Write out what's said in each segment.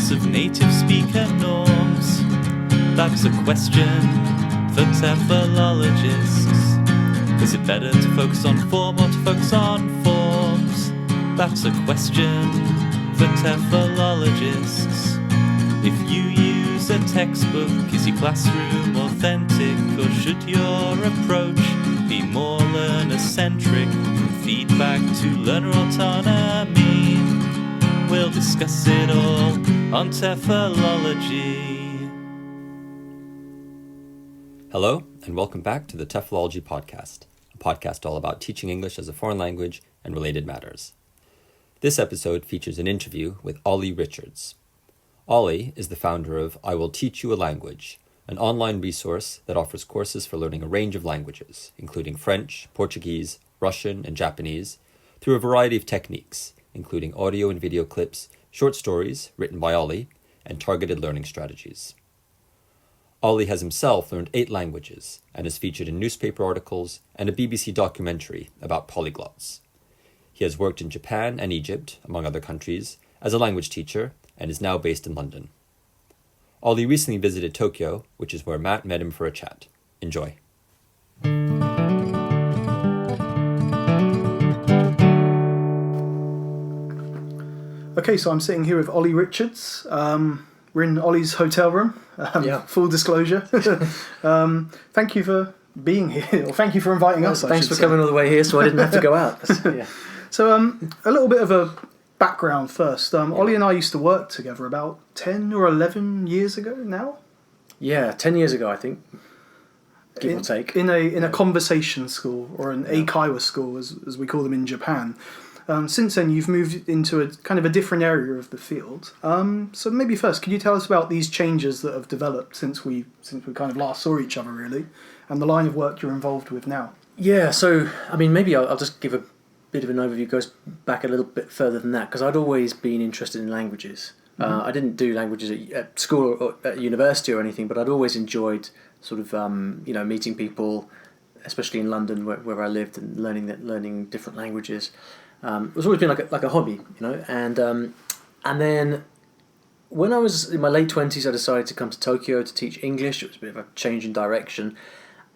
mix of native speaker norms? That's a question for TEFLologists. Is it better to focus on form or to focus on forms? That's a question for TEFLologists. If you use a textbook, is your classroom authentic, or should your approach be more learner-centric, from feedback to learner autonomy? We'll discuss it all on TEFLology. Hello, and welcome back to the TEFLology Podcast, a podcast all about teaching English as a foreign language and related matters. This episode features an interview with Olly Richards. Olly is the founder of I Will Teach You a Language, an online resource that offers courses for learning a range of languages, including French, Portuguese, Russian, and Japanese, through a variety of techniques, including audio and video clips, short stories written by Olly, and targeted learning strategies. Olly has himself learned 8 languages and is featured in newspaper articles and a BBC documentary about polyglots. He has worked in Japan and Egypt, among other countries, as a language teacher and is now based in London. Olly recently visited Tokyo, which is where Matt met him for a chat. Enjoy. Okay, so I'm sitting here with Olly Richards. We're in Olly's hotel room, full disclosure. Thank you for being here, or thank you for inviting us. Thanks for coming all the way here so I didn't have to go out. Yeah. So a little bit of a background first. Olly and I used to work together about 10 or 11 years ago now. Yeah, 10 years ago, I think, give or take. In a conversation school, or an eikaiwa school, as we call them in Japan. Since then, you've moved into a kind of a different area of the field. So maybe first, could you tell us about these changes that have developed since we kind of last saw each other, really, and the line of work you're involved with now? Yeah, so, I mean, maybe I'll just give a bit of an overview. It goes back a little bit further than that, because I'd always been interested in languages. I didn't do languages at school or at university or anything, but I'd always enjoyed sort of, meeting people, especially in London where I lived, and learning different languages. It's always been like a hobby, and then when I was in my late 20s, I decided to come to Tokyo to teach English. It was a bit of a change in direction,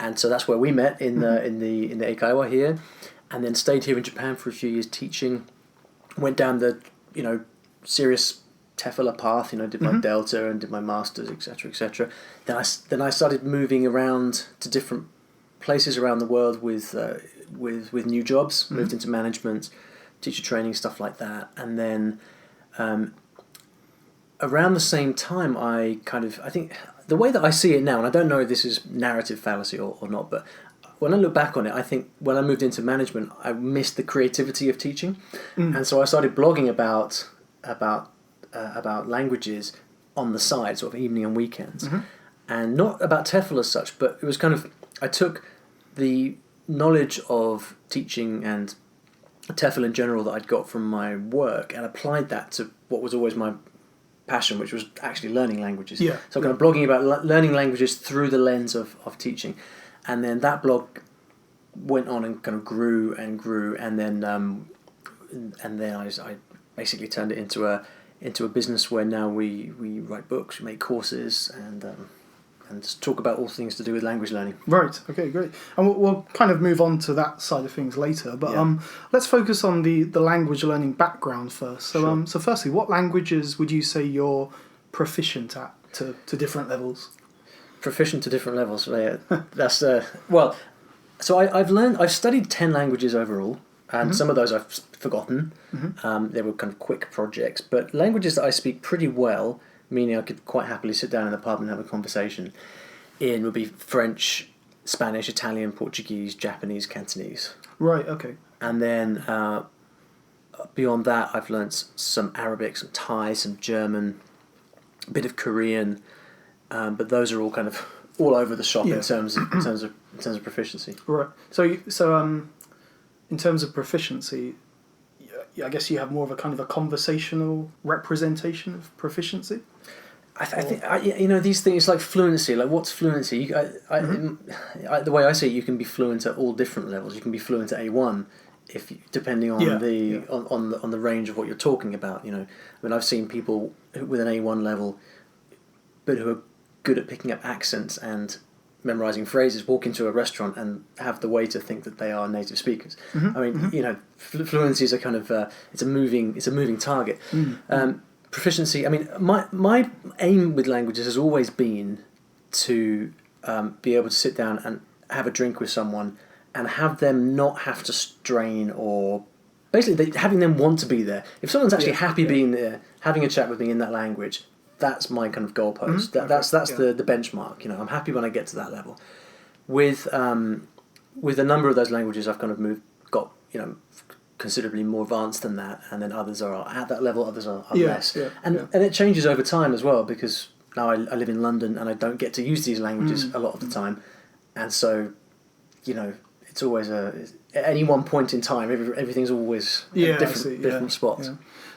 and so that's where we met in the eikaiwa here, and then stayed here in Japan for a few years teaching. Went down the serious TEFL path, did my Delta and did my masters, etc., etc. Then I started moving around to different places around the world with new jobs. Moved into management, teacher training, stuff like that. And then around the same time, I think the way that I see it now, and I don't know if this is narrative fallacy or not, but when I look back on it, I think when I moved into management, I missed the creativity of teaching. And so I started blogging about languages on the side, sort of evening and weekends. And not about TEFL as such, but it was kind of, I took the knowledge of teaching and TEFL in general that I'd got from my work and applied that to what was always my passion, which was actually learning languages. Yeah. So kind of blogging about learning languages through the lens of teaching. And then that blog went on and kind of grew, and then I basically turned it into a business where now we write books, we make courses, and just talk about all things to do with language learning. Right. Okay. Great. And we'll kind of move on to that side of things later. But let's focus on the language learning background first. So sure. So firstly, what languages would you say you're proficient at to different levels? Proficient to different levels. Yeah. That's well. So I've studied 10 languages overall, and some of those I've forgotten. They were kind of quick projects, but languages that I speak pretty well, meaning I could quite happily sit down in the pub and have a conversation in, would be French, Spanish, Italian, Portuguese, Japanese, Cantonese. Right, okay. And then beyond that, I've learnt some Arabic, some Thai, some German, a bit of Korean, but those are all kind of all over the shop in terms of proficiency. Right. So in terms of proficiency, I guess you have more of a kind of a conversational representation of proficiency. I think these things like fluency. Like, what's fluency? The way I see it, you can be fluent at all different levels. You can be fluent at A1 depending on on the range of what you're talking about. I mean, I've seen people with an A1 level, but who are good at picking up accents and memorizing phrases, walk into a restaurant and have the waiter think that they are native speakers. I mean, fluency is a kind of it's a moving target. Proficiency. I mean, my aim with languages has always been to be able to sit down and have a drink with someone and have them not have to strain, or basically having them want to be there. If someone's actually happy being there, having a chat with me in that language, that's my kind of goalpost. That's the benchmark. I'm happy when I get to that level. With a number of those languages, I've kind of got considerably more advanced than that, and then others are at that level, others are less. And it changes over time as well, because now I live in London and I don't get to use these languages a lot of the time, and so it's always at any one point in time, everything's always at different spots.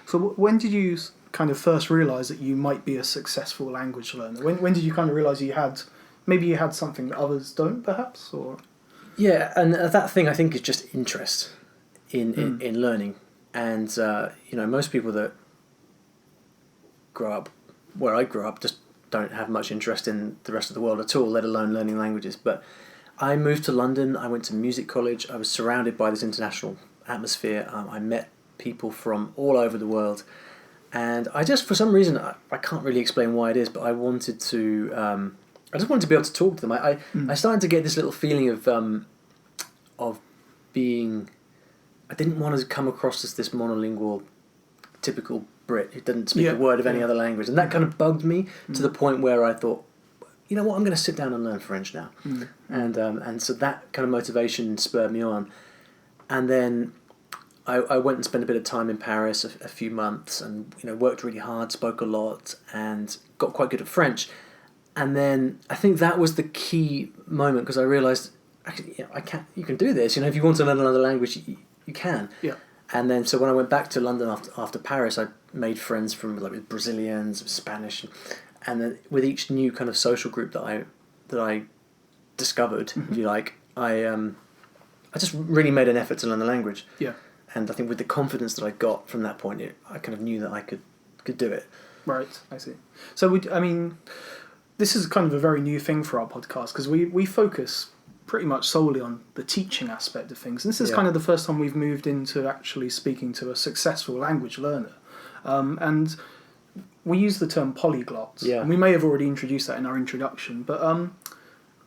So when did you kind of first realise that you might be a successful language learner? When did you kind of realise you had something that others don't, perhaps? Or and that thing I think is just interest in learning, and most people that grow up where I grew up just don't have much interest in the rest of the world at all, let alone learning languages. But I moved to London, I went to music college, I was surrounded by this international atmosphere, I met people from all over the world, and I just, for some reason, I can't really explain why it is, but I wanted to, I just wanted to be able to talk to them. I started to get this little feeling of being, I didn't want to come across as this monolingual, typical Brit who didn't speak a word of any other language, and that kind of bugged me to the point where I thought, you know what, I'm going to sit down and learn French now. And so that kind of motivation spurred me on. And then I went and spent a bit of time in Paris, a few months, and worked really hard, spoke a lot, and got quite good at French. And then I think that was the key moment, because I realised, actually, you can do this. If you want to learn another language, you can. Yeah. And then so when I went back to London after Paris, I made friends with Brazilians, Spanish. And then with each new kind of social group that I discovered, if you like, I just really made an effort to learn the language. Yeah. And I think with the confidence that I got from that point, I kind of knew that I could do it. Right, I see. So this is kind of a very new thing for our podcast, because we focus pretty much solely on the teaching aspect of things. And this is kind of the first time we've moved into actually speaking to a successful language learner. And we use the term polyglot, and we may have already introduced that in our introduction, but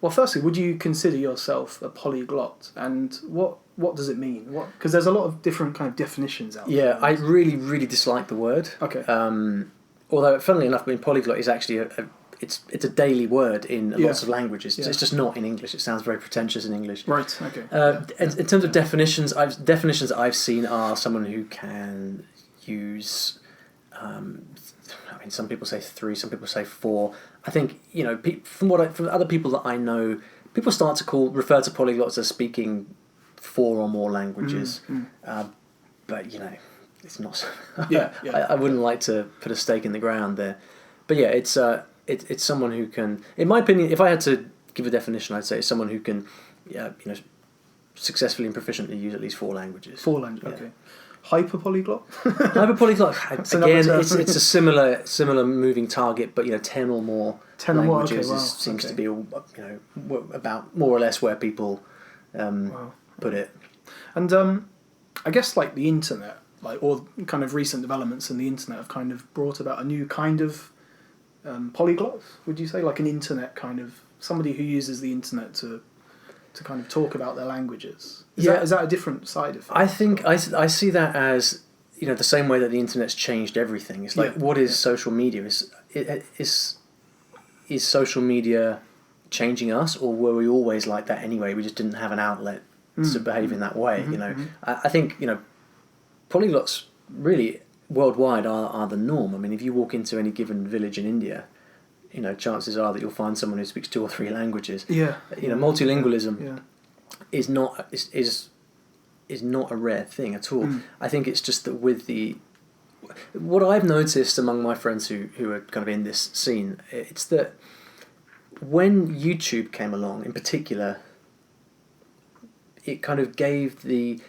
well, firstly, would you consider yourself a polyglot, and what does it mean? Because there's a lot of different kind of definitions out there. Yeah, I really, really dislike the word. Okay. Although, funnily enough, polyglot is actually it's a daily word in lots of languages. It's just not in English. It sounds very pretentious in English. Right. Okay. In terms of definitions, definitions I've seen are someone who can use. Some people say 3, some people say 4. I think from other people that I know, people start to refer to polyglots as speaking 4 or more languages. But it's not. So I wouldn't like to put a stake in the ground there. But yeah, it's someone who can, in my opinion, if I had to give a definition, I'd say it's someone who can, successfully and proficiently use at least 4 languages. 4 languages. Okay. Hyperpolyglot? Hyperpolyglot, again, it's a similar moving target, but 10 or more languages seems to be about more or less where people put it. And I guess like the internet, or kind of recent developments in the internet have kind of brought about a new kind of polyglot, would you say? Like an internet kind of, somebody who uses the internet to kind of talk about their languages. Is that a different side of it? I think I see that as, the same way that the internet's changed everything. It's like, what is social media? Is social media changing us, or were we always like that anyway? We just didn't have an outlet to behave in that way, I think, polyglots really worldwide are the norm. If you walk into any given village in India, chances are that you'll find someone who speaks 2 or 3 languages. Multilingualism is not a rare thing at all. I think it's just that with what I've noticed among my friends who are kind of in this scene, it's that when YouTube came along, in particular, it kind of gave the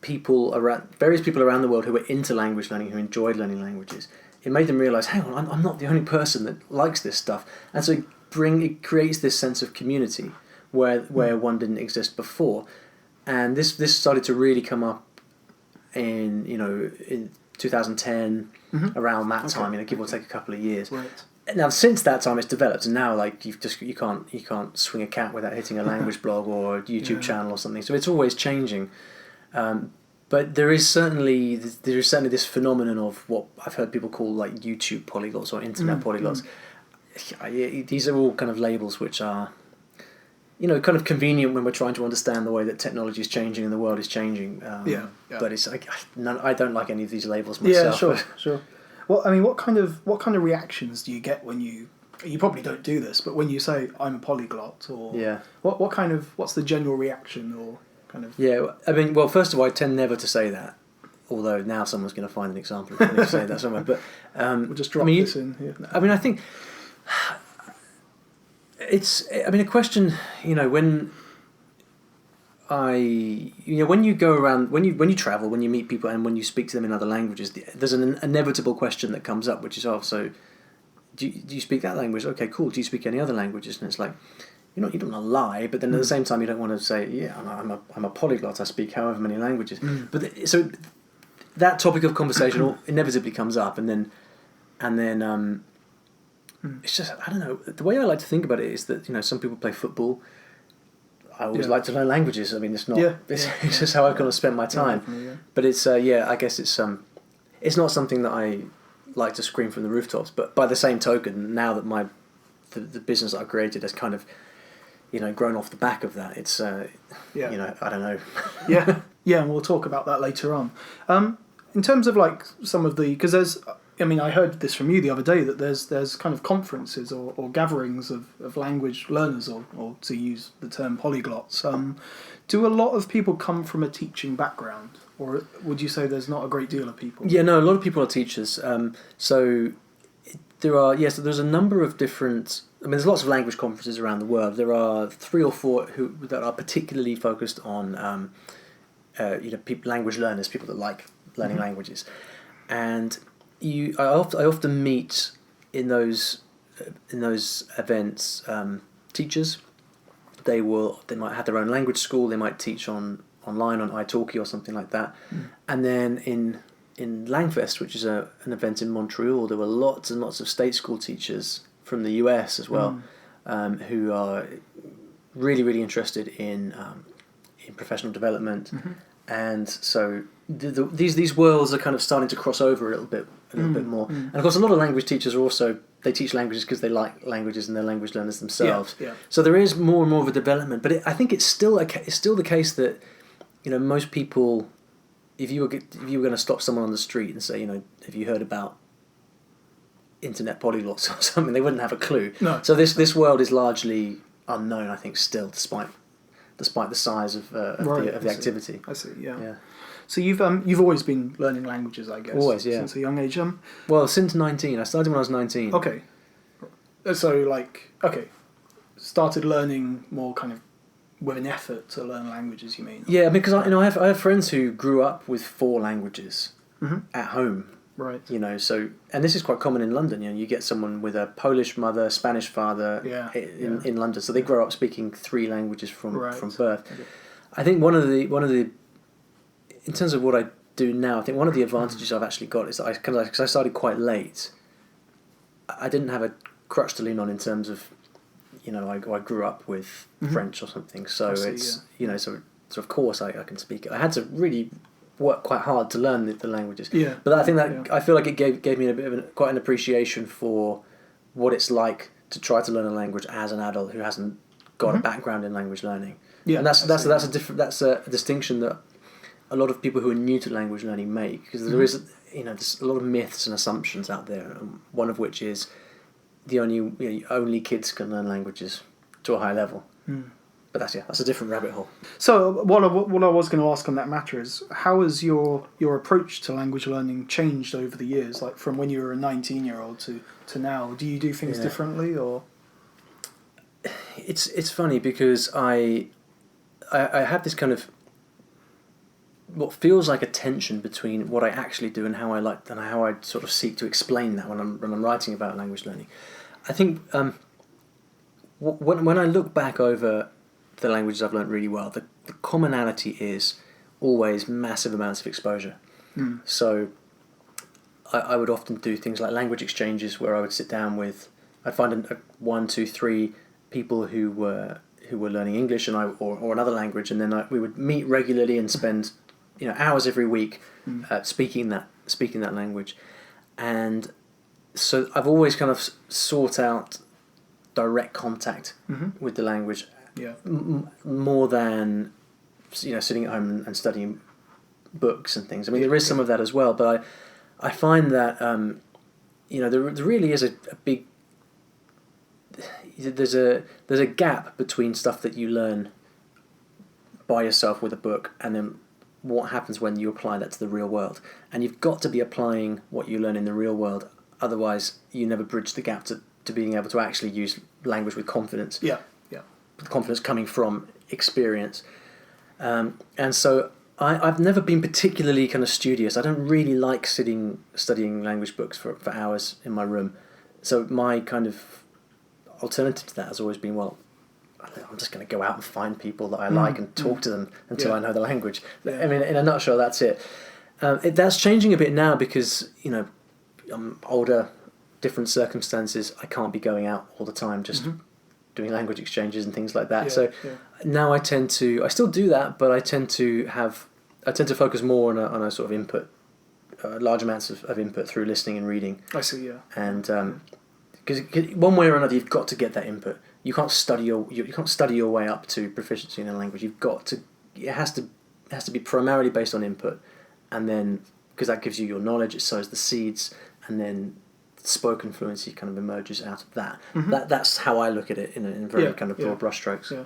various people around the world who were into language learning, who enjoyed learning languages. It made them realise, hang on, I'm not the only person that likes this stuff, and so it creates this sense of community where one didn't exist before, and this started to really come up in 2010, around that time, give or take a couple of years. Right. Now, since that time, it's developed, and now you can't swing a cat without hitting a language blog or a YouTube channel or something. So it's always changing. But there is certainly this phenomenon of what I've heard people call like YouTube polyglots or internet polyglots. These are all kind of labels which are, kind of convenient when we're trying to understand the way that technology is changing and the world is changing. But it's I don't like any of these labels myself. Yeah, sure. Well, I mean, what kind of reactions do you get when you probably don't do this, but when you say I'm a polyglot, or what's the general reaction or kind of? Yeah, I mean, well, first of all, I tend never to say that. Although now someone's going to find an example of me saying that somewhere, but we'll just drop this in here. I mean, I think it's. I mean, a question. When you go around, when you travel, when you meet people, and when you speak to them in other languages, there's an inevitable question that comes up, which is, so do you speak that language? Okay, cool. Do you speak any other languages? And it's like, you don't want to lie, but then at the same time, you don't want to say, yeah, I'm a polyglot. I speak however many languages. But so that topic of conversation inevitably comes up, and then it's just, I don't know. The way I like to think about it is that some people play football. I always like to learn languages. I mean, it's not. It's just how I kind of spend my time. But it's I guess it's not something that I like to scream from the rooftops. But by the same token, now that the business that I've created has kind of grown off the back of that, it's I don't know. And we'll talk about that later on. In terms of like some of because I heard this from you the other day that there's kind of conferences or gatherings of language learners or to use the term polyglots. Do a lot of people come from a teaching background, or would you say there's not a great deal of people? Yeah, no, a lot of people are teachers. So there's a number of different. I mean, there's lots of language conferences around the world. There are 3 or 4 that are particularly focused on language learners, people that like learning languages, and I often meet in those events teachers. They might have their own language school. They might teach online on italki or something like that. And then in Langfest, which is an event in Montreal, there were lots and lots of state school teachers from the US as well, who are really, really interested in professional development. And so these worlds are kind of starting to cross over a little bit more. And of course, a lot of language teachers they teach languages because they like languages and they're language learners themselves. So there is more and more of a development. But I think it's still the case that most people, if you were going to stop someone on the street and say, have you heard about internet polyglots or something, they wouldn't have a clue. No. So this world is largely unknown, I think, still, despite the size of the activity. I see. Yeah. So you've always been learning languages, I guess. Always, yeah. Since a young age. Well, since 19. I started when I was 19. Okay. So started learning more kind of with an effort to learn languages. You mean? Yeah, because I have friends who grew up with 4 languages at home. Right. And this is quite common in London. You get someone with a Polish mother, Spanish father in London, so they grow up speaking 3 languages from birth. Okay. I think one of the in terms of what I do now, I think one of the advantages I've actually got is that because I started quite late, I didn't have a crutch to lean on in terms of, I grew up with French or something, so so of course I can speak it. I had to really work quite hard to learn the languages. Yeah. But I think that I feel like it gave me a bit of quite an appreciation for what it's like to try to learn a language as an adult who hasn't got a background in language learning. Yeah. And that's a distinction that a lot of people who are new to language learning make, because there is there's a lot of myths and assumptions out there. One of which is only kids can learn languages to a high level. But that's a different rabbit hole. So what I was going to ask on that matter is, how has your approach to language learning changed over the years, like from when you were a 19-year-old to now? Do you do things differently, or? It's funny because I have this kind of what feels like a tension between what I actually do and how I sort of seek to explain that when I'm writing about language learning. I think when I look back over the languages I've learned really well, the commonality is always massive amounts of exposure. So I would often do things like language exchanges where I would sit down with, I'd find 1, 2, 3 people who were learning English or another language, and then we would meet regularly and spend hours every week speaking that language. And so I've always kind of sought out direct contact with the language, more than sitting at home and studying books and things. I mean, there is some of that as well, but I find that there really is a big there's a gap between stuff that you learn by yourself with a book and then what happens when you apply that to the real world. And you've got to be applying what you learn in the real world, otherwise you never bridge the gap to being able to actually use language with confidence. Yeah. Confidence coming from experience. And so I've never been particularly kind of studious. I don't really like studying language books for hours in my room. So my kind of alternative to that has always been, well, I'm just going to go out and find people that I like and talk to them until I know the language. I mean, in a nutshell, that's it. That's changing a bit now because, I'm older, different circumstances. I can't be going out all the time just doing language exchanges and things like that. Now I still do that, but I tend to focus more on a sort of input, large amounts of input through listening and reading. I see, yeah. And because one way or another, you've got to get that input. You can't study your way up to proficiency in a language. It has to be primarily based on input, and then because that gives you your knowledge, it sows the seeds, and then spoken fluency kind of emerges out of that. That's how I look at it in very kind of broad brushstrokes. Yeah.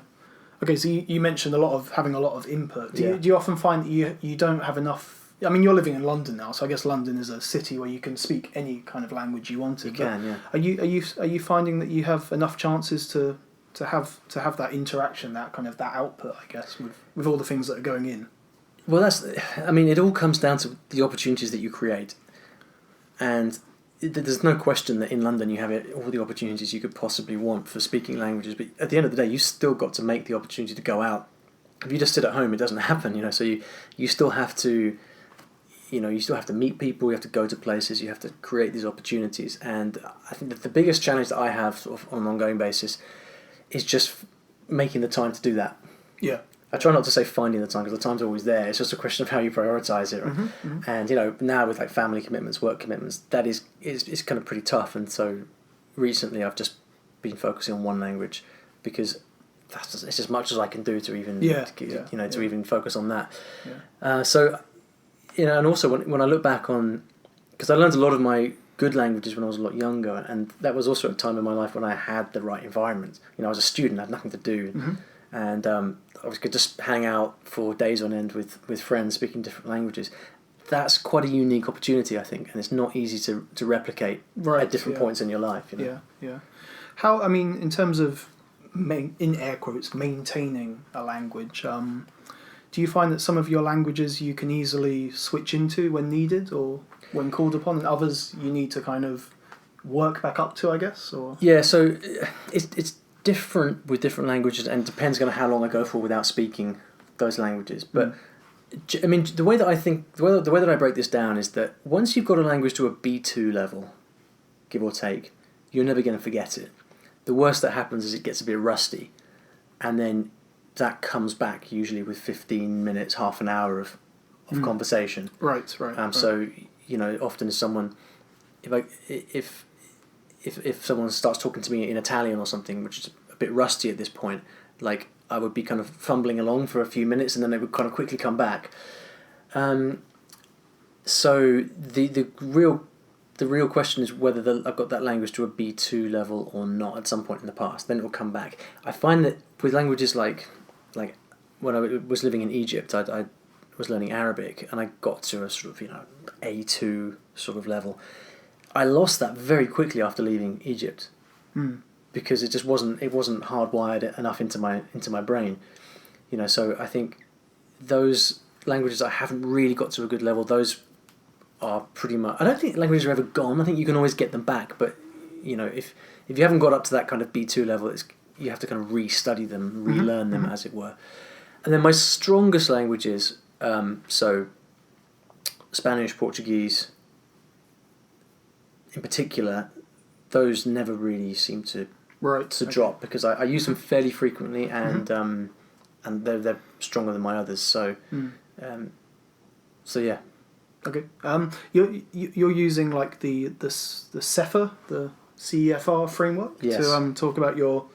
Okay, so you mentioned having a lot of input. Do you often find that you don't have enough? I mean, you're living in London now, so I guess London is a city where you can speak any kind of language you want to. You can, yeah. Are you finding that you have enough chances to have that interaction, that kind of that output, I guess, with all the things that are going in? Well, it all comes down to the opportunities that you create, and there's no question that in London you have all the opportunities you could possibly want for speaking languages, but at the end of the day, you still got to make the opportunity to go out. If you just sit at home, it doesn't happen, so you still have to, you still have to meet people, you have to go to places, you have to create these opportunities. And I think that the biggest challenge that I have sort of on an ongoing basis is just making the time to do that. Yeah. I try not to say finding the time, because the time's always there. It's just a question of how you prioritise it. And now with like family commitments, work commitments, that is kind of pretty tough. And so recently I've just been focusing on one language because it's as much as I can do to even even focus on that. And also when I look back on, because I learned a lot of my good languages when I was a lot younger, and that was also a time in my life when I had the right environment. I was a student, I had nothing to do, and I could just hang out for days on end with friends speaking different languages. That's quite a unique opportunity, I think, and it's not easy to replicate at different points in your life. Yeah. How, in terms of, in air quotes, maintaining a language, do you find that some of your languages you can easily switch into when needed or when called upon, and others you need to kind of work back up to, I guess? Or yeah, so it's different with different languages, and depends on how long I go for without speaking those languages. But the way that I break this down is that once you've got a language to a B2 level, give or take, you're never going to forget it. The worst that happens is it gets a bit rusty, and then that comes back usually with 15 minutes, half an hour of conversation. Right. So often someone, if someone starts talking to me in Italian or something, which is a bit rusty at this point, like I would be kind of fumbling along for a few minutes, and then they would kind of quickly come back. So the real question is whether I've got that language to a B2 level or not at some point in the past. Then it will come back. I find that with languages like when I was living in Egypt, I was learning Arabic, and I got to a sort of A2 sort of level. I lost that very quickly after leaving Egypt, because it just wasn't hardwired enough into my brain, So I think those languages I haven't really got to a good level, those are pretty much... I don't think languages are ever gone. I think you can always get them back, but if you haven't got up to that kind of B2 level, you have to kind of re-study them, relearn them, as it were. And then my strongest languages, so Spanish, Portuguese, in particular, those never really seem to drop, because I use them fairly frequently, and they're stronger than my others. So, so yeah. Okay. You're using like the CEFR, the CEFR framework, to talk about your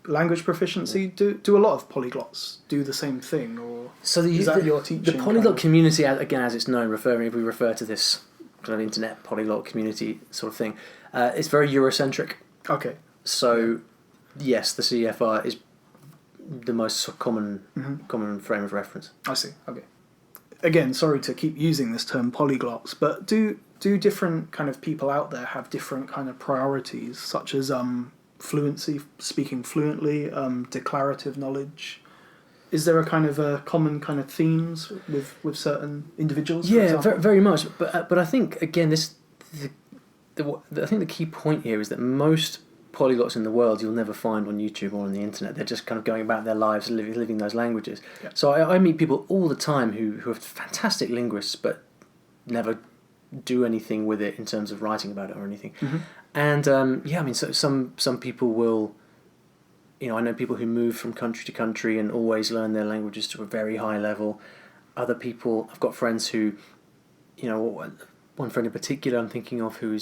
language proficiency. Do a lot of polyglots do the same thing, or is that your teaching? The polyglot community, again, as it's known, if we refer to this kind of internet polyglot community sort of thing, it's very Eurocentric. Okay. So, yes, the CEFR is the most common frame of reference. I see. Okay. Again, sorry to keep using this term polyglots, but do different kind of people out there have different kind of priorities, such as fluency, speaking fluently, declarative knowledge? Is there a kind of a common kind of themes with certain individuals? Yeah, very much. But I think again, I think the key point here is that most polyglots in the world you'll never find on YouTube or on the internet. They're just kind of going about their lives living those languages. Yeah. So I meet people all the time who are fantastic linguists but never do anything with it in terms of writing about it or anything. And so some people will, I know people who move from country to country and always learn their languages to a very high level. Other people, I've got friends who, one friend in particular I'm thinking of who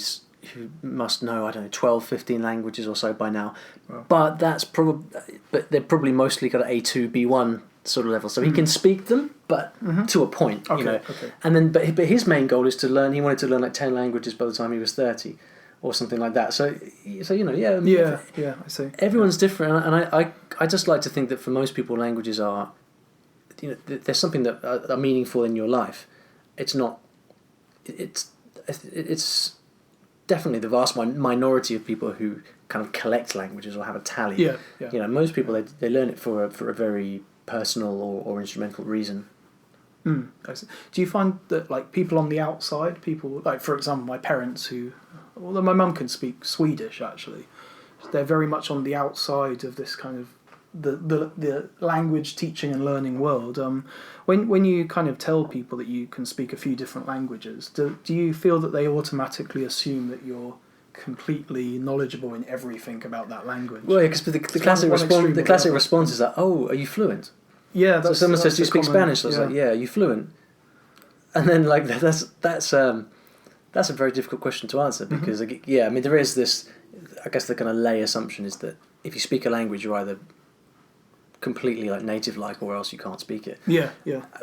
must know, 12, 15 languages or so by now. Wow. But they're probably mostly got an A2, B1 sort of level. So he can speak them, but to a point, Okay. And then, but his main goal is to learn. He wanted to learn like 10 languages by the time he was 30, or something like that. So I see. Everyone's different, and I just like to think that for most people, languages are, there's something that are meaningful in your life. It's not. It's definitely the vast minority of people who kind of collect languages or have a tally. Yeah. Most people they learn it for a very personal or instrumental reason. I see. Do you find that like people on the outside, people like, for example, my parents although my mum can speak Swedish actually, they're very much on the outside of this kind of the language teaching and learning world. When you kind of tell people that you can speak a few different languages, do you feel that they automatically assume that you're completely knowledgeable in everything about that language? Well, yeah, because the classic response is that, "Oh, are you fluent?" Yeah. So someone says, "Do you speak Spanish?" I was like, "Yeah, are you fluent?" And then like that's a very difficult question to answer because there is this. I guess the kind of lay assumption is that if you speak a language, you're either completely like native-like, or else you can't speak it. Yeah.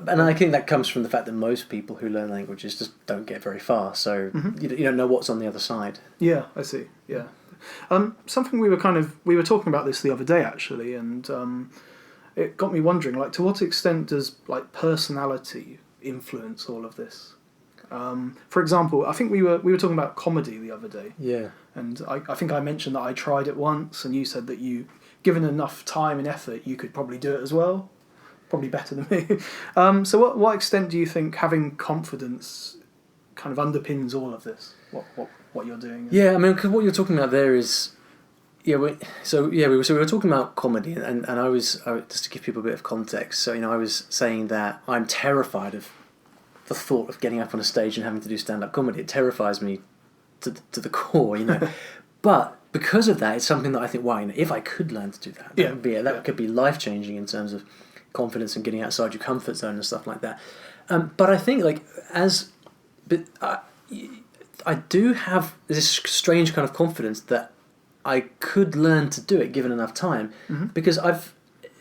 And I think that comes from the fact that most people who learn languages just don't get very far, so you don't know what's on the other side. Yeah, I see. Yeah, something we were talking about this the other day actually, and it got me wondering, like, to what extent does like personality influence all of this? For example, I think we were talking about comedy the other day. Yeah. And I think I mentioned that I tried it once, and you said that you, given enough time and effort, you could probably do it as well. Probably better than me. So what extent do you think having confidence kind of underpins all of this? What you're doing? Yeah, I mean, cause what you're talking about there is... we were talking about comedy, and I was just to give people a bit of context. So I was saying that I'm terrified of the thought of getting up on a stage and having to do stand-up comedy. It terrifies me to the core, But because of that, it's something that I think, if I could learn to do that, that could be life-changing in terms of confidence and getting outside your comfort zone and stuff like that. But I think I do have this strange kind of confidence that I could learn to do it given enough time, because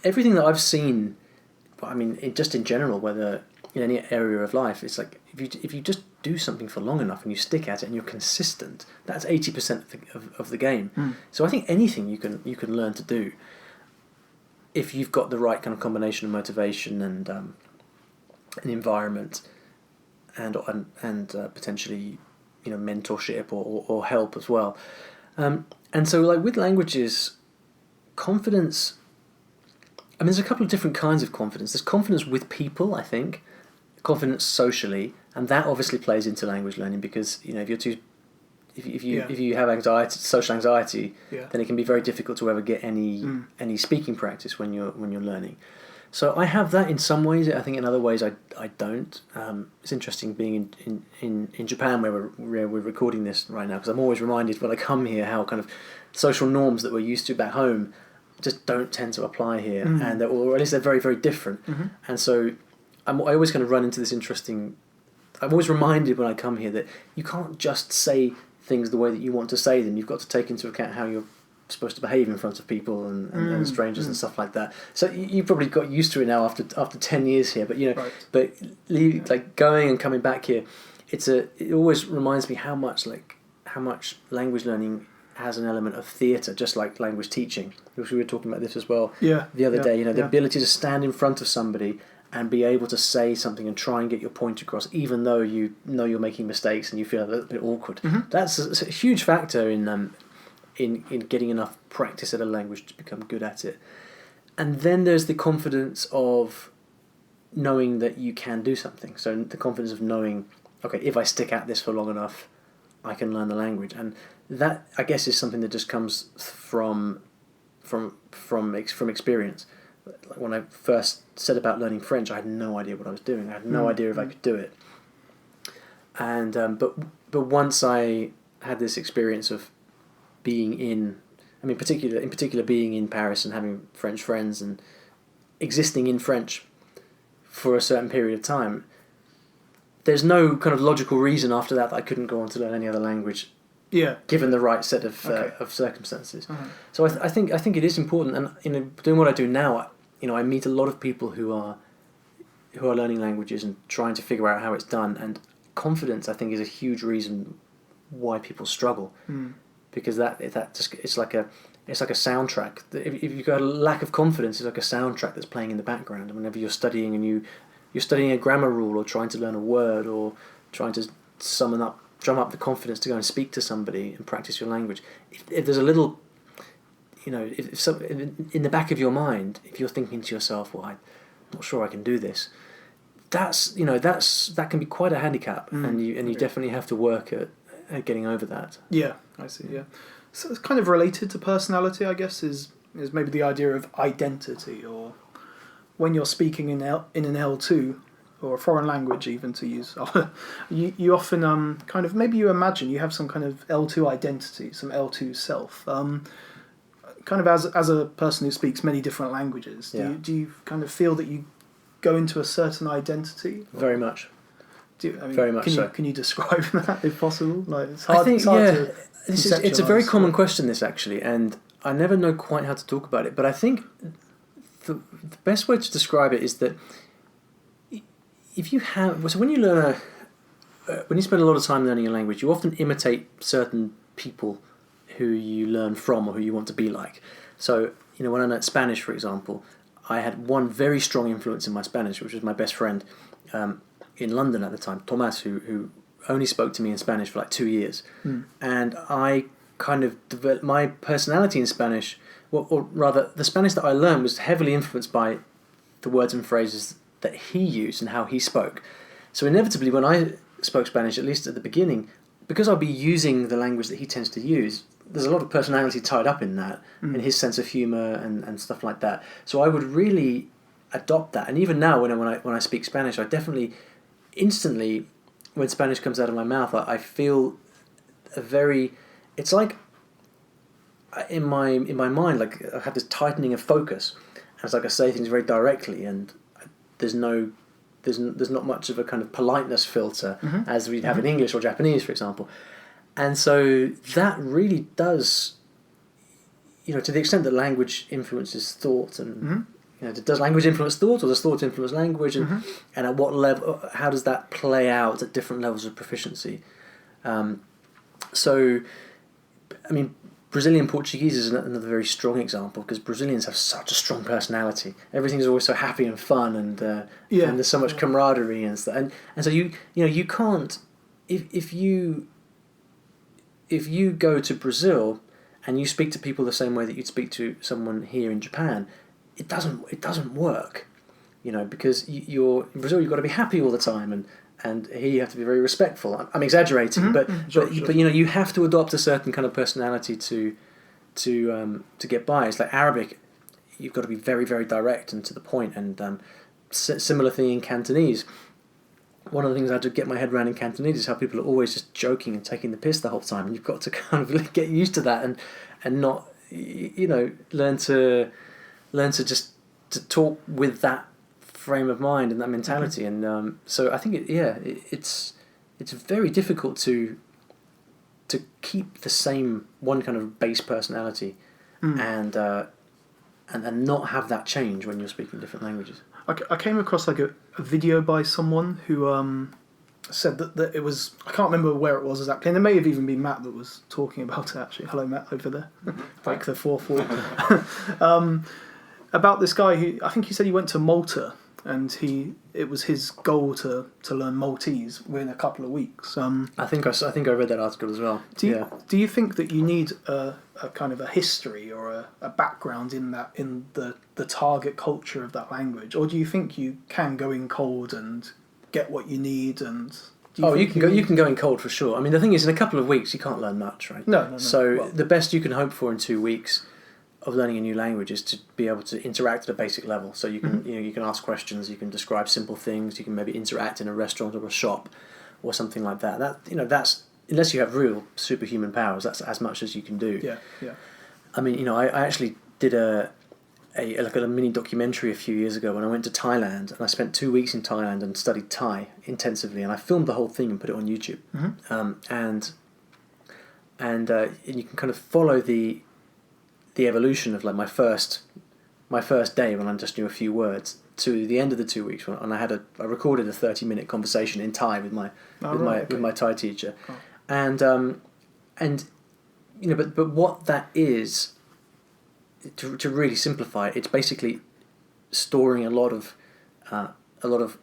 everything that I've seen, just in general, whether in any area of life, it's like if you just do something for long enough and you stick at it and you're consistent, that's 80% of the game. So I think anything you can learn to do if you've got the right kind of combination of motivation and an environment and potentially mentorship or help as well. And so like with languages, confidence, there's a couple of different kinds of confidence. There's confidence with people, I think, confidence socially, and that obviously plays into language learning because if you have anxiety, social anxiety, then it can be very difficult to ever get any speaking practice when you're learning. So I have that in some ways. I think in other ways I don't. It's interesting being in Japan where we're recording this right now, because I'm always reminded when I come here how kind of social norms that we're used to back home just don't tend to apply here, and or at least they're very, very different. And so I always kind of run into this interesting. I'm always reminded when I come here that you can't just say things the way that you want to say them. You've got to take into account how you're supposed to behave in front of people and strangers and stuff like that. So you probably got used to it now after 10 years here. But like going and coming back here, it always reminds me how much language learning has an element of theatre, just like language teaching, which we were talking about this as well the other day. The ability to stand in front of somebody and be able to say something and try and get your point across, even though you know you're making mistakes and you feel a little bit awkward. That's a huge factor in getting enough practice at a language to become good at it. And then there's the confidence of knowing that you can do something. So the confidence of knowing, okay, if I stick at this for long enough, I can learn the language. And that, I guess, is something that just comes from experience. Like when I first set about learning French, I had no idea what I was doing. I had no idea if I could do it. And but once I had this experience of being in particular being in Paris and having French friends and existing in French for a certain period of time, there's no kind of logical reason after that I couldn't go on to learn any other language. Given the right set of circumstances. So I think it is important, and doing what I do now, I meet a lot of people who are learning languages and trying to figure out how it's done, and confidence I think is a huge reason why people struggle, because it's like a soundtrack. If you've got a lack of confidence, it's like a soundtrack that's playing in the background. And whenever you're studying and you're studying a grammar rule or trying to learn a word or trying to drum up the confidence to go and speak to somebody and practice your language, if there's a little, in the back of your mind, if you're thinking to yourself, well, I'm not sure I can do this, that can be quite a handicap, and you definitely have to work at getting over that. Yeah, I see. Yeah, so it's kind of related to personality, I guess, is maybe the idea of identity, or when you're speaking in an L2 or a foreign language, even to use, you often kind of, maybe you imagine you have some kind of L2 identity, some L2 self. Kind of as a person who speaks many different languages, do you kind of feel that you go into a certain identity? Very much. Very much so. Can you describe that, if possible? Like, it's a very common question, this, actually, and I never know quite how to talk about it, but I think the best way to describe it is that when you spend a lot of time learning a language, you often imitate certain people who you learn from or who you want to be like. So, when I learned Spanish, for example, I had one very strong influence in my Spanish, which was my best friend in London at the time, Tomas, who only spoke to me in Spanish for like 2 years. And I kind of developed my personality in Spanish, or rather, the Spanish that I learned was heavily influenced by the words and phrases that he used and how he spoke. So inevitably, when I spoke Spanish, at least at the beginning, because I'll be using the language that he tends to use, there's a lot of personality tied up in that, in his sense of humour and stuff like that. So I would really adopt that. And even now, when I speak Spanish, I definitely, instantly, when Spanish comes out of my mouth, I feel it's like, in my mind, like I have this tightening of focus. And it's like I say things very directly, and there's not much of a kind of politeness filter as we'd have in English or Japanese, for example. And so that really does, to the extent that language influences thought, and does language influence thought, or does thought influence language, and at what level, how does that play out at different levels of proficiency? So, I mean, Brazilian Portuguese is another very strong example, because Brazilians have such a strong personality. Everything's always so happy and fun, and there's so much camaraderie and stuff. And so you can't, if you go to Brazil and you speak to people the same way that you'd speak to someone here in Japan, it doesn't work. because you're in Brazil, you've got to be happy all the time, and here you have to be very respectful. I'm exaggerating, but you have to adopt a certain kind of personality to get by. It's like Arabic, you've got to be very, very direct and to the point. And similar thing in Cantonese. One of the things I had to get my head around in Cantonese is how people are always just joking and taking the piss the whole time, and you've got to kind of get used to that and not learn to to talk with that frame of mind and that mentality. And so I think it's very difficult to keep the same one kind of base personality and not have that change when you're speaking different languages. I came across like a video by someone who said that it was, I can't remember where it was exactly, and it may have even been Matt that was talking about it actually. Hello Matt over there. Break the fourth wall. About this guy who, I think he said he went to Malta, and it was his goal to learn Maltese within a couple of weeks. I think I read that article as well. Do you think that you need a kind of a history or a background in the target culture of that language, or do you think you can go in cold and get what you need? And you can go in cold for sure. I mean, the thing is, in a couple of weeks you can't learn much, right? No. So the best you can hope for in 2 weeks of learning a new language is to be able to interact at a basic level. So you can you can ask questions, you can describe simple things, you can maybe interact in a restaurant or a shop or something like that. That's unless you have real superhuman powers, that's as much as you can do. Yeah. I mean, I actually did a mini documentary a few years ago when I went to Thailand, and I spent 2 weeks in Thailand and studied Thai intensively, and I filmed the whole thing and put it on YouTube. And you can kind of follow the evolution of like my first day when I just knew a few words to the end of the 2 weeks, and I recorded a 30-minute conversation in Thai with my Thai teacher. Oh. And but what that is, to really simplify it, it's basically storing a lot of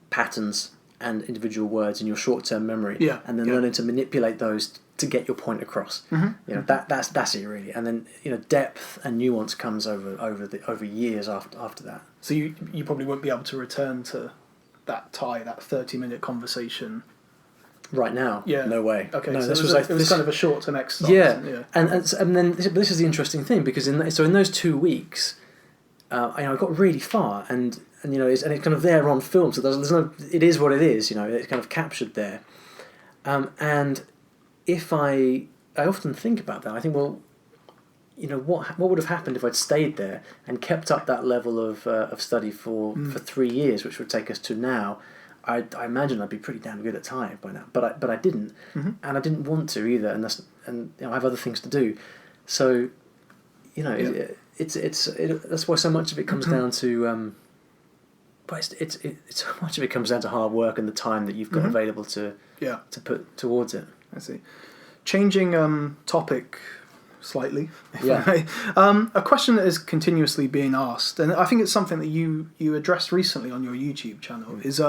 patterns and individual words in your short-term memory, and then learning to manipulate those to get your point across. That's it really. And then depth and nuance comes over years after that. So you probably won't be able to return to that 30-minute conversation right now. No way. Okay, no, so it was kind of a short-term exercise. And then this is the interesting thing, because in those 2 weeks, I got really far, and it's kind of there on film. So there's no, it is what it is. It's kind of captured there. And if I often think about that, I think, well, what would have happened if I'd stayed there and kept up that level of study for 3 years, which would take us to now. I imagine I'd be pretty damn good at Thai by now, but I didn't, and I didn't want to either, and I have other things to do, so that's why so much of it comes down to it's so much of it comes down to hard work and the time that you've got available to put towards it. I see. Changing topic slightly, if I may. A question that is continuously being asked, and I think it's something that you addressed recently on your YouTube channel, is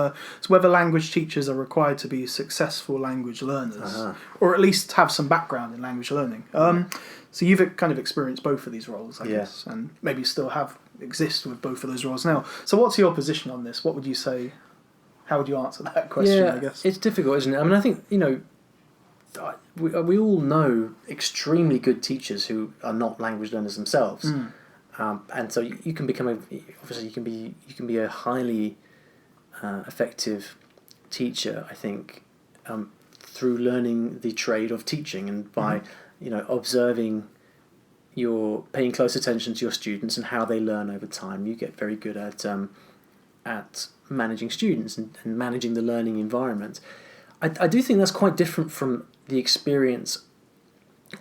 whether language teachers are required to be successful language learners, or at least have some background in language learning. So you've kind of experienced both of these roles, I guess, and maybe still exist with both of those roles now. So what's your position on this? What would you say? How would you answer that question, I guess? It's difficult, isn't it? I mean, I think, we all know extremely good teachers who are not language learners themselves, and so you can become you can be a highly effective teacher, I think, through learning the trade of teaching, and by observing, paying close attention to your students and how they learn over time. You get very good at managing students and managing the learning environment. I do think that's quite different from the experience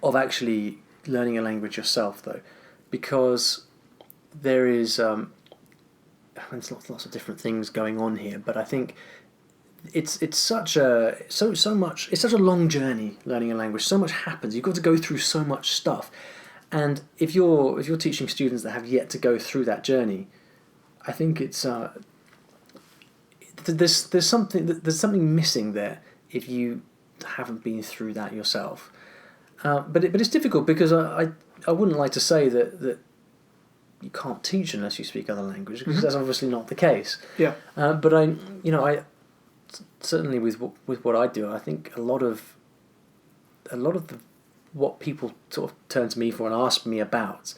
of actually learning a language yourself, though, because there is there's lots of different things going on here, but I think it's such a long journey learning a language. So much happens. You've got to go through so much stuff, and if you're teaching students that have yet to go through that journey, I think it's there's something missing there if you haven't been through that yourself. But it's difficult, because I wouldn't like to say that you can't teach unless you speak other languages, because that's obviously not the case. Yeah. But I certainly with what I do, I think a lot of what people sort of turn to me for and ask me about,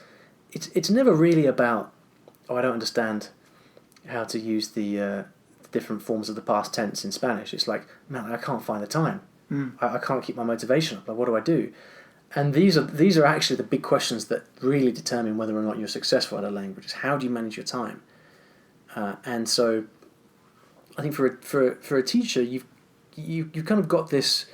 it's never really about, I don't understand how to use the different forms of the past tense in Spanish. It's like, man, I can't find the time. I can't keep my motivation up. Like, what do I do? And these are actually the big questions that really determine whether or not you're successful at a language. Is how do you manage your time? And so, I think for a teacher, you've kind of got this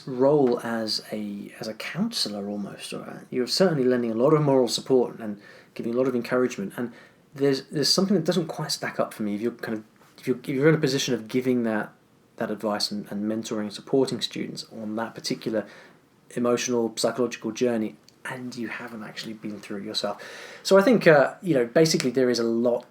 role as a counsellor almost. You're certainly lending a lot of moral support and giving a lot of encouragement. And there's something that doesn't quite stack up for me. If you're in a position of giving that advice and mentoring and supporting students on that particular emotional, psychological journey, and you haven't actually been through it yourself. So I think basically there is a lot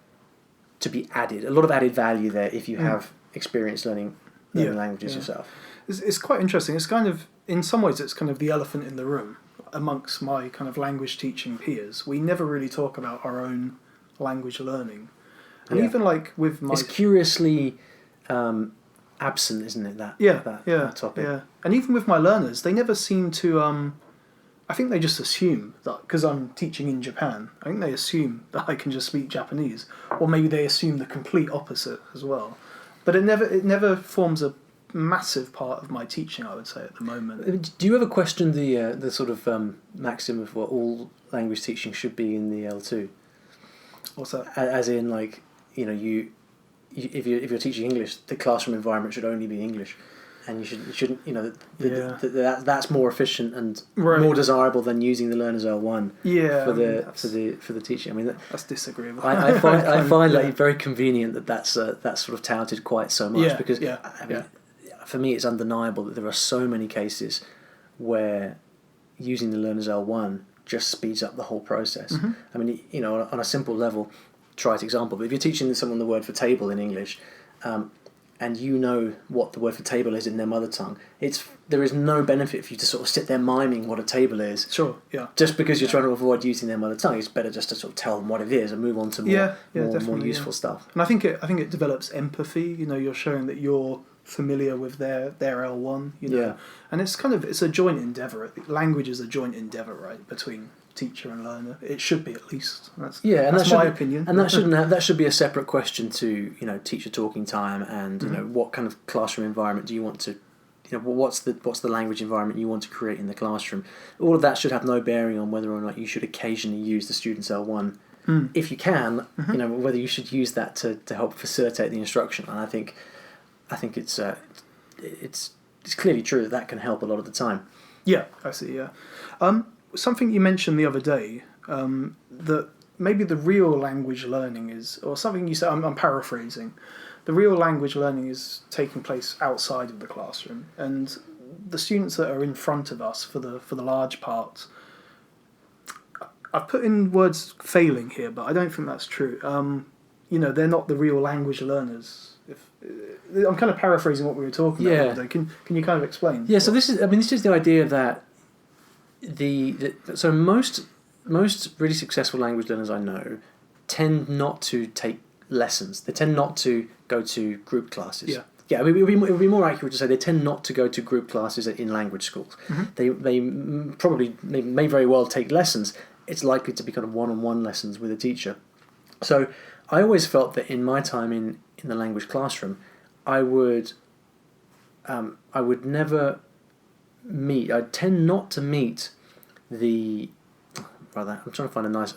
to be added, a lot of added value there if you have experience learning languages yourself. It's quite interesting. It's kind of, in some ways, it's kind of the elephant in the room amongst my kind of language teaching peers. We never really talk about our own language learning, and even like with my, it's curiously absent, isn't it? That topic. Yeah, and even with my learners, they never seem to. I think they just assume that because I'm teaching in Japan, I think they assume that I can just speak Japanese, or maybe they assume the complete opposite as well. But it never forms a massive part of my teaching, I would say, at the moment. Do you ever question the sort of maxim of what all language teaching should be in the L2? What's that? As in, like, if you're teaching English, the classroom environment should only be English, and you shouldn't that's more efficient and more desirable than using the learner's L1 for the teaching. I mean, that's disagreeable. I find that very convenient that's sort of touted quite so much because for me it's undeniable that there are so many cases where using the learner's L1 just speeds up the whole process. Mm-hmm. I mean, on a simple level, trite example, but if you're teaching someone the word for table in English, and you know what the word for table is in their mother tongue, there is no benefit for you to sort of sit there miming what a table is. Sure, yeah. Just because you're trying to avoid using their mother tongue, it's better just to sort of tell them what it is and move on to more useful stuff. And I think it develops empathy. You're showing that you're familiar with their L1. And it's a joint endeavour. Language is a joint endeavour, right, between teacher and learner. It should be, at least. That's my opinion. And that should be a separate question to teacher talking time and what kind of classroom environment do you want to what's the language environment you want to create in the classroom. All of that should have no bearing on whether or not you should occasionally use the student's L1 if you can. Whether you should use that to help facilitate the instruction. And I think it's clearly true that can help a lot of the time. Yeah, I see. Yeah. Something you mentioned the other day, that maybe the real language learning is, or something you said, I'm paraphrasing, the real language learning is taking place outside of the classroom, and the students that are in front of us for the large part, I've put in words failing here, but I don't think that's true. They're not the real language learners. I'm kind of paraphrasing what we were talking about. Though. Can you kind of explain? Yeah. So this is the idea that so most really successful language learners I know tend not to take lessons. They tend not to go to group classes. Yeah. I mean, it would be more accurate to say they tend not to go to group classes in language schools. Mm-hmm. They probably may very well take lessons. It's likely to be kind of one-on-one lessons with a teacher. So I always felt that in my time in the language classroom, I would never meet. I tend not to meet I'm trying to find a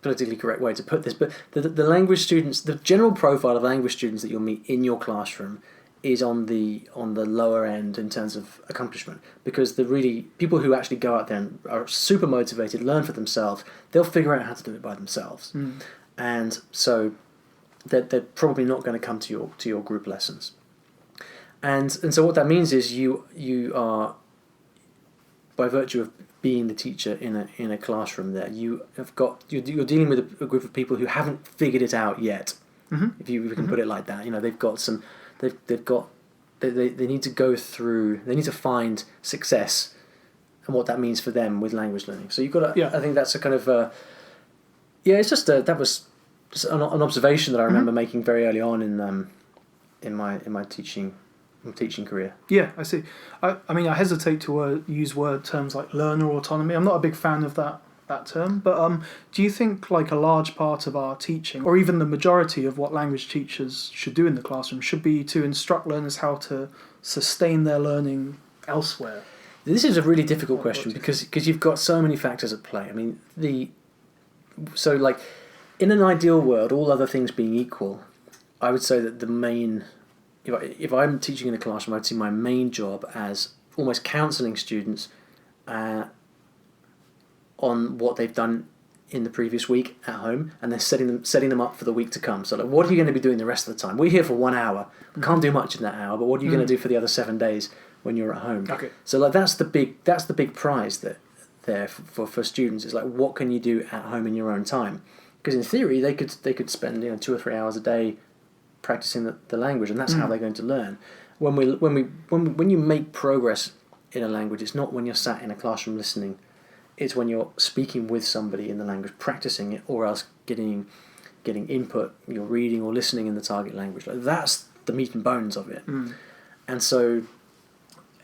politically correct way to put this, but the language students, the general profile of language students that you'll meet in your classroom is on the lower end in terms of accomplishment, because the really people who actually go out there and are super motivated, learn for themselves, they'll figure out how to do it by themselves, and so they're probably not going to come to your group lessons, and so what that means is you are, by virtue of being the teacher in a classroom there, you're dealing with a group of people who haven't figured it out yet. If you can put it like that, they've got some, they need to go through, they need to find success and what that means for them with language learning. So you've got to, I think that's a kind of Yeah, it's just that was just an observation that I remember making very early on in my teaching career. Yeah, I see. I mean, I hesitate to use terms like learner autonomy. I'm not a big fan of that term, but do you think like a large part of our teaching, or even the majority of what language teachers should do in the classroom, should be to instruct learners how to sustain their learning elsewhere? This is a really difficult question because you've got so many factors at play. I mean, so like in an ideal world, all other things being equal, I would say that the main, if I'm teaching in a classroom, I'd see my main job as almost counselling students on what they've done in the previous week at home, and then setting them up for the week to come. So like, what are you going to be doing the rest of the time? We're here for 1 hour. We can't do much in that hour, but what are you going to do for the other 7 days when you're at home? Okay. So like that's the big prize that there for students is like, what can you do at home in your own time? Because in theory they could spend 2 or 3 hours a day practicing the language, and that's how they're going to learn. When you make progress in a language, it's not when you're sat in a classroom listening. It's when you're speaking with somebody in the language, practicing it, or else getting input. You're reading or listening in the target language. Like that's the meat and bones of it. And so,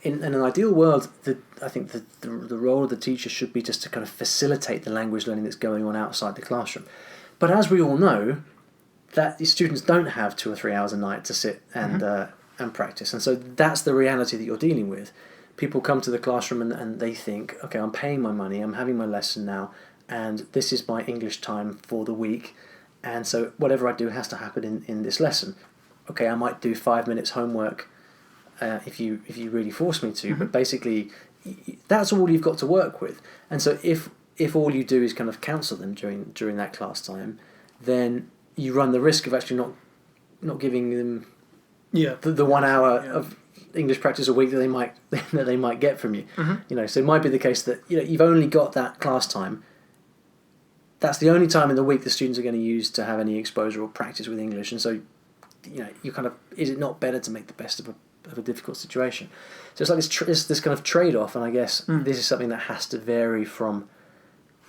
in an ideal world, I think the role of the teacher should be just to kind of facilitate the language learning that's going on outside the classroom. But as we all know, that the students don't have 2 or 3 hours a night to sit and practice, and so that's the reality that you're dealing with. People come to the classroom and they think, okay, I'm paying my money, I'm having my lesson now, and this is my English time for the week, and so whatever I do has to happen in this lesson. Okay, I might do 5 minutes homework if you really force me to, but basically that's all you've got to work with. And so if all you do is kind of counsel them during that class time, then you run the risk of actually not giving them the 1 hour of English practice a week that they might get from you. So it might be the case that you've only got that class time. That's the only time in the week the students are going to use to have any exposure or practice with English, and so you kind of, is it not better to make the best of a difficult situation? So it's like this kind of trade-off, and I guess this is something that has to vary from.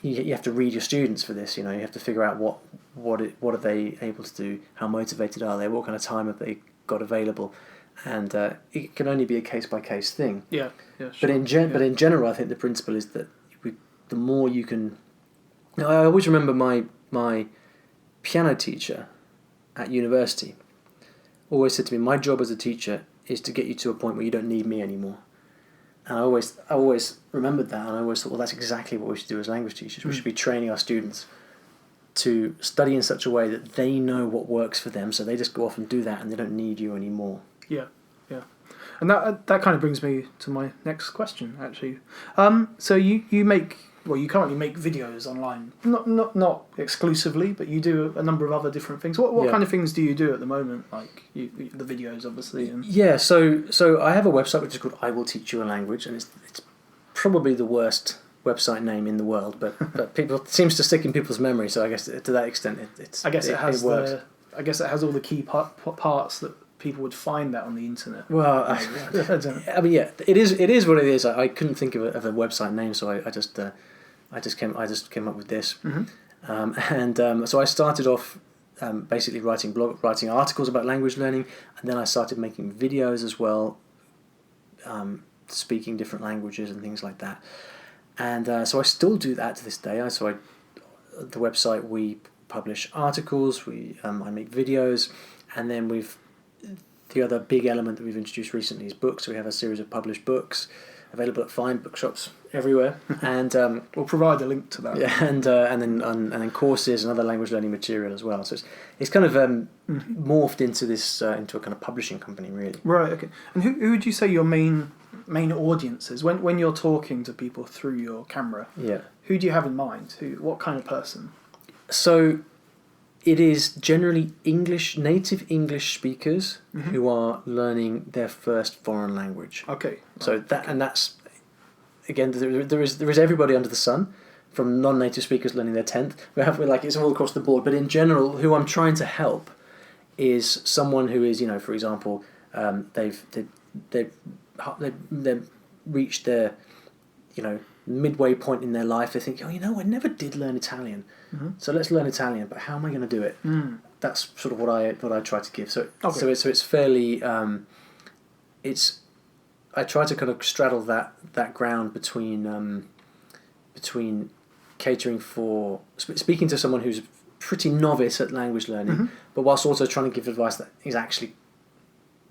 You have to read your students for this. You have to figure out what are they able to do, how motivated are they, what kind of time have they got available. And it can only be a case-by-case thing. Yeah, sure. But in general, I think the principle is that the more you can... Now, I always remember my piano teacher at university always said to me, my job as a teacher is to get you to a point where you don't need me anymore. And I always remembered that, and I always thought, well, that's exactly what we should do as language teachers. We should be training our students to study in such a way that they know what works for them, so they just go off and do that, and they don't need you anymore. Yeah. And that kind of brings me to my next question, actually. So you currently make videos online, not exclusively, but you do a number of other different things. What kind of things do you do at the moment? Like the videos, obviously. Yeah, so I have a website which is called I Will Teach You a Language, and it's probably the worst website name in the world, but people, it seems to stick in people's memory. So I guess to that extent, it works. I guess it has all the key parts that people would find that on the internet. Well, I mean, yeah, it is what it is. I couldn't think of a website name, so I just came up with this. So I started off basically writing articles about language learning, and then I started making videos as well, speaking different languages and things like that. And so I still do that to this day. The website, we publish articles, I make videos, and then the other big element that we've introduced recently is books. We have a series of published books available at fine bookshops everywhere, and we'll provide a link to that. Yeah, and then courses and other language learning material as well. So it's kind of morphed into this into a kind of publishing company, really. Right. Okay. And who would you say your main audience is when you're talking to people through your camera? Yeah. Who do you have in mind? What kind of person? So it is generally native English speakers who are learning their first foreign language. Okay. So that's again, there is everybody under the sun, from non-native speakers learning their 10th. It's all across the board. But in general, who I'm trying to help is someone who is, for example, they've reached their midway point in their life, they think, oh, you know, I never did learn Italian, so let's learn Italian. But how am I going to do it? That's sort of what I try to give. So it's fairly I try to kind of straddle that ground between catering for speaking to someone who's pretty novice at language learning, but whilst also trying to give advice that is actually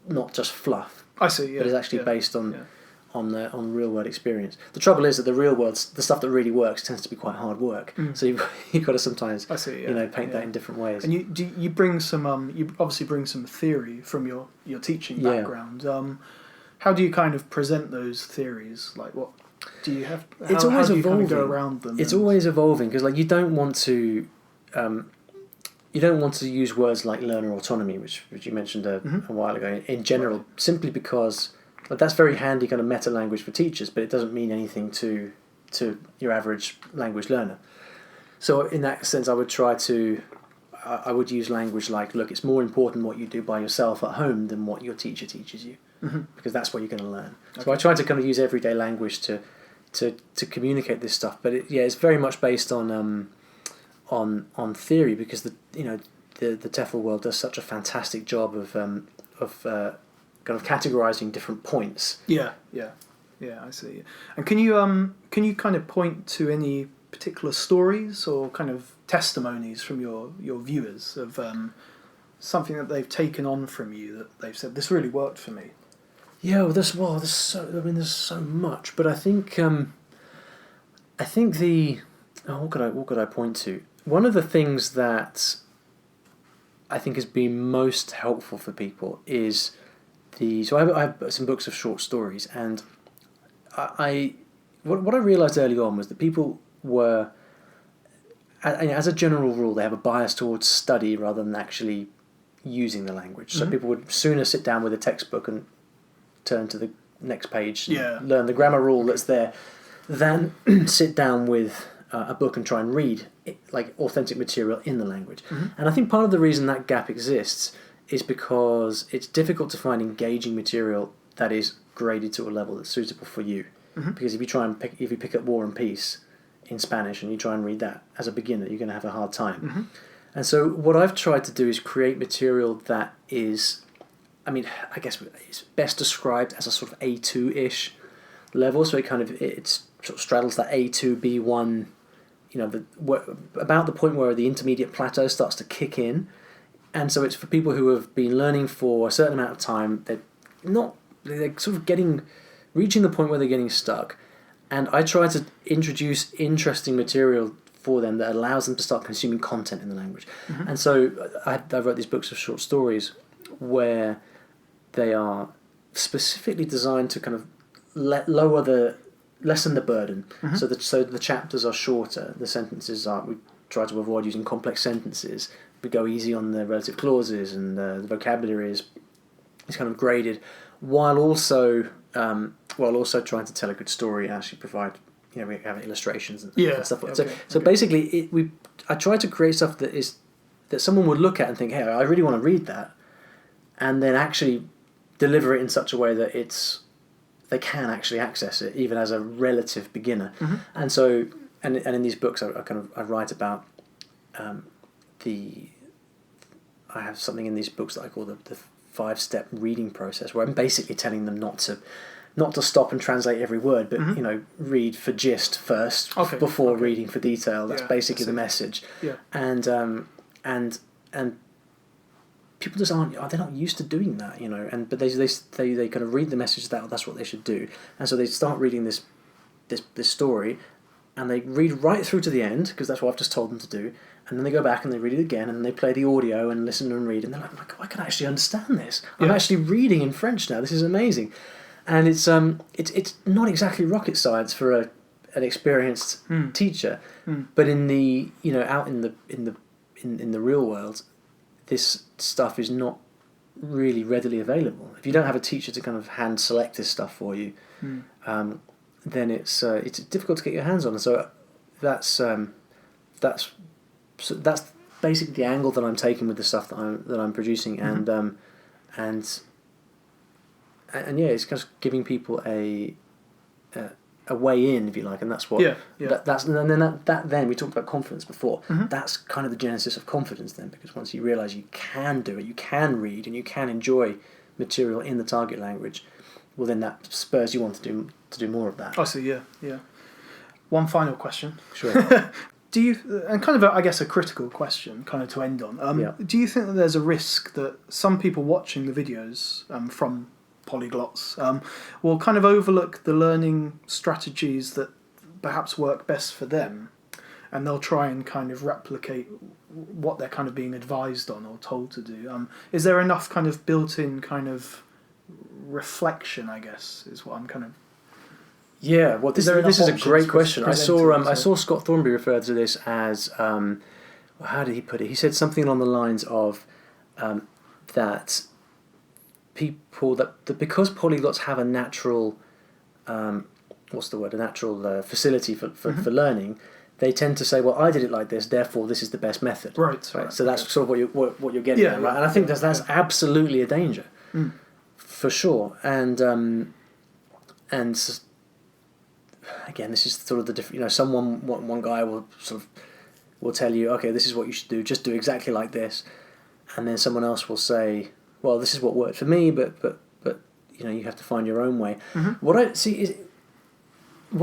not just fluff. I see, yeah. But is actually based on real world experience. The trouble is that the real world, the stuff that really works, tends to be quite hard work. So you've got to sometimes paint that in different ways. And you bring some you obviously bring some theory from your teaching background. How do you kind of present those theories? Like, what do you have? It's always how do you evolving. Kind of go around them? It's always evolving because, like, you don't want to use words like learner autonomy, which you mentioned a while ago. In general, simply because that's very handy kind of meta language for teachers, but it doesn't mean anything to your average language learner. So in that sense, I would use language like, look, it's more important what you do by yourself at home than what your teacher teaches you, because that's what you're going to learn. Okay. So I try to kind of use everyday language to communicate this stuff, but it's very much based on theory, because the TEFL world does such a fantastic job of kind of categorizing different points. Yeah, I see. And can you kind of point to any particular stories or kind of testimonies from your viewers of something that they've taken on from you that they've said, this really worked for me? Yeah, there's so much, but I think what could I point to? One of the things that I think has been most helpful for people is I have some books of short stories, and what I realised early on was that people were, as a general rule, they have a bias towards study rather than actually using the language. So people would sooner sit down with a textbook and turn to the next page, and learn the grammar rule that's there, than sit down with a book and try and read like authentic material in the language. And I think part of the reason that gap exists is because it's difficult to find engaging material that is graded to a level that's suitable for you. Because if you pick up War and Peace in Spanish and you try and read that as a beginner, you're going to have a hard time. And so what I've tried to do is create material that is, I guess it's best described as a sort of A2-ish level. So it sort of straddles that A2, B1, about the point where the intermediate plateau starts to kick in. And so it's for people who have been learning for a certain amount of time. They're sort of reaching the point where they're getting stuck. And I try to introduce interesting material for them that allows them to start consuming content in the language. And so I wrote these books of short stories where they are specifically designed to kind of lessen the burden. So the chapters are shorter. The sentences we try to avoid using complex sentences. We go easy on the relative clauses, and the vocabulary is kind of graded, while also trying to tell a good story and actually provide, we have illustrations and stuff. So basically, I try to create stuff that someone would look at and think, hey, I really want to read that, and then actually deliver it in such a way that they can actually access it even as a relative beginner. And so and in these books I write about I have something in these books that I call the 5-step reading process, where I'm basically telling them not to stop and translate every word, but read for gist first before reading for detail. That's basically the message. And people just they're not used to doing that, but they kind of read the message that that's what they should do, and so they start reading this story, and they read right through to the end because that's what I've just told them to do, and then they go back and they read it again, and they play the audio and listen and read, and they're like, I can actually understand this. I'm actually reading in French now. This is amazing. And it's not exactly rocket science for an experienced teacher, but in the out in the real world, this stuff is not really readily available. If you don't have a teacher to kind of hand select this stuff for you, then it's difficult to get your hands on. And so that's basically the angle that I'm taking with the stuff that I'm producing, and it's just giving people a way in, if you like, and that's what. Then we talked about confidence before. That's kind of the genesis of confidence then, because once you realise you can do it, you can read, and you can enjoy material in the target language, well, then that spurs you on to do more of that. I see. Yeah. One final question. Sure. Do you, and kind of, I guess, a critical question, kind of to end on. Do you think that there's a risk that some people watching the videos from Polyglots will kind of overlook the learning strategies that perhaps work best for them, and they'll try and kind of replicate what they're kind of being advised on or told to do? Is there enough kind of built-in kind of reflection, I guess, is what I'm kind of... Yeah, well, this is a great question. I saw Scott Thornbury refer to this as, how did he put it? He said something along the lines of that people that because polyglots have a natural, a natural facility for learning, they tend to say, well, I did it like this, therefore this is the best method. Right. So that's sort of what you're getting at, right? And I think that's absolutely a danger, for sure. And again, this is sort of the different. One guy will tell you, okay, this is what you should do. Just do exactly like this, and then someone else will say, well, this is what worked for me, but you have to find your own way. What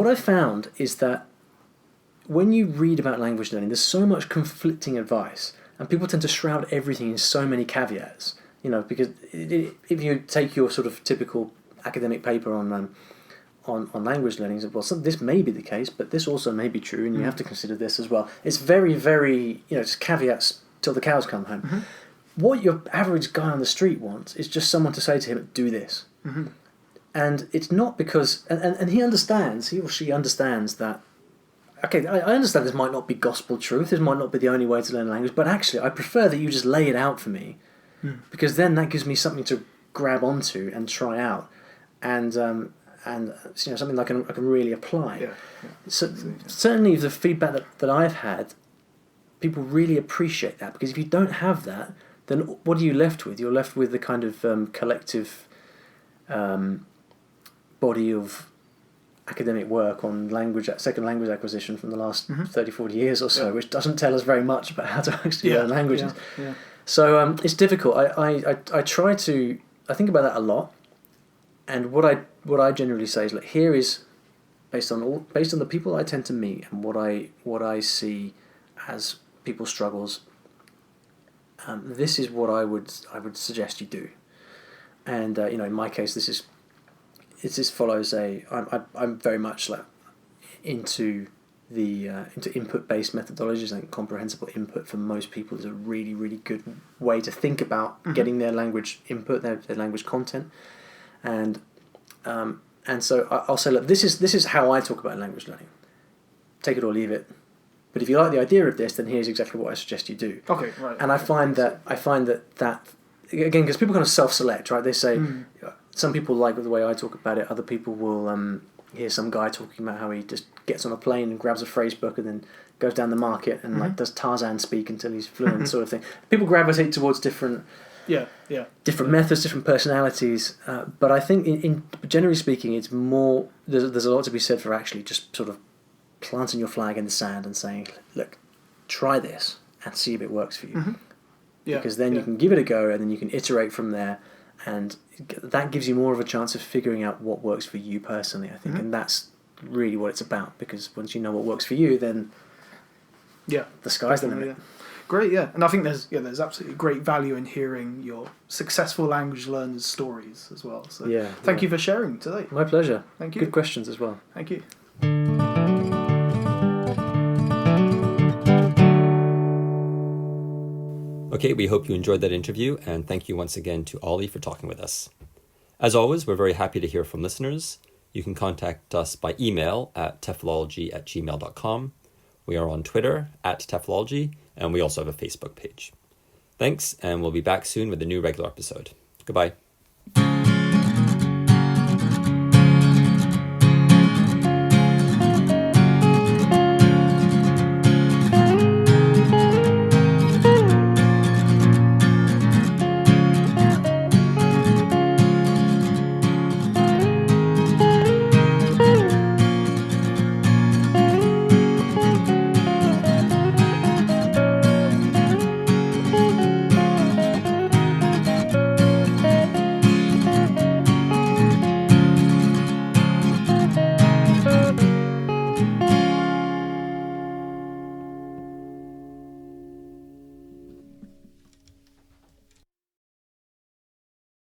I found is that when you read about language learning, there's so much conflicting advice, and people tend to shroud everything in so many caveats. Because if you take your sort of typical academic paper on language learning, well, this may be the case, but this also may be true, and you have to consider this as well. It's very, very, just caveats till the cows come home. What your average guy on the street wants is just someone to say to him, do this. And it's not because... And he or she understands that, okay, I understand this might not be gospel truth, this might not be the only way to learn a language, but actually I prefer that you just lay it out for me, because then that gives me something to grab onto and try out. And something that I can really apply. So certainly the feedback that I've had, people really appreciate that, because if you don't have that, then what are you left with? You're left with the kind of collective body of academic work on second language acquisition from the last 30, 40 years or so, which doesn't tell us very much about how to actually learn languages. So it's difficult. I try to... I think about that a lot. And what I generally say is, here is based on the people I tend to meet and what I see as people's struggles. This is what I would suggest you do. And in my case, this follows I'm very much into input-based methodologies. I think comprehensible input for most people is a really, really good way to think about getting their language input, their language content. And so I'll say, look, this is how I talk about language learning. Take it or leave it. But if you like the idea of this, then here's exactly what I suggest you do. Okay, right. And I find that again, because people kind of self-select, right? They say some people like the way I talk about it. Other people will hear some guy talking about how he just gets on a plane and grabs a phrase book and then goes down the market and does Tarzan speak until he's fluent, sort of thing. People gravitate towards different methods, different personalities, but I think in generally speaking, it's more there's a lot to be said for actually just sort of planting your flag in the sand and saying, look, try this and see if it works for you, because then you can give it a go and then you can iterate from there, and that gives you more of a chance of figuring out what works for you personally, I think, and that's really what it's about, because once you know what works for you, then the sky's the limit. Great, and I think there's absolutely great value in hearing your successful language learners' stories as well. So thank you for sharing today. My pleasure. Thank you. Good questions as well. Thank you. Okay, we hope you enjoyed that interview, and thank you once again to Olly for talking with us. As always, we're very happy to hear from listeners. You can contact us by email at TEFLology@gmail.com. We are on Twitter @TEFLology, and we also have a Facebook page. Thanks, and we'll be back soon with a new regular episode. Goodbye.